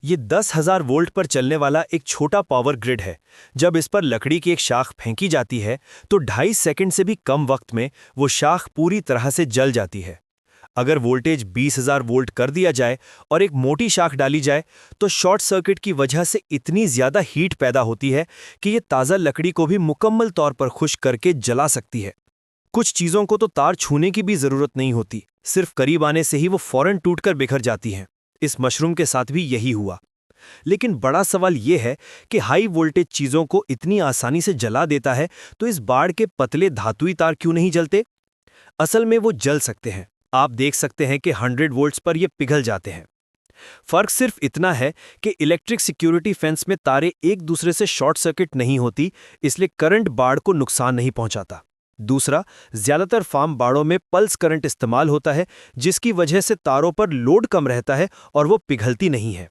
ये 10,000 वोल्ट पर चलने वाला एक छोटा पावर ग्रिड है। जब इस पर लकड़ी की एक शाख फेंकी जाती है तो 2.5 सेकंड से भी कम वक्त में वो शाख पूरी तरह से जल जाती है। अगर वोल्टेज 20,000 वोल्ट कर दिया जाए और एक मोटी शाख डाली जाए तो शॉर्ट सर्किट की वजह से इतनी ज्यादा हीट पैदा होती है कि ये ताज़ा लकड़ी को भी मुकम्मल तौर पर खुश्क करके जला सकती है। कुछ चीज़ों को तो तार छूने की भी ज़रूरत नहीं होती, सिर्फ करीब आने से ही वो फौरन टूटकर बिखर जाती हैं। इस मशरूम के साथ भी यही हुआ। लेकिन बड़ा सवाल ये है कि हाई वोल्टेज चीज़ों को इतनी आसानी से जला देता है तो इस बाड़ के पतले धातुई तार क्यों नहीं जलते? असल में वो जल सकते हैं। आप देख सकते हैं कि 100 वोल्ट्स पर ये पिघल जाते हैं। फर्क सिर्फ इतना है कि इलेक्ट्रिक सिक्योरिटी फेंस में तारें एक दूसरे से शॉर्ट सर्किट नहीं होती, इसलिए करंट बाड़ को नुकसान नहीं पहुंचाता। दूसरा, ज्यादातर फार्म बाड़ों में पल्स करंट इस्तेमाल होता है, जिसकी वजह से तारों पर लोड कम रहता है और वो पिघलती नहीं है।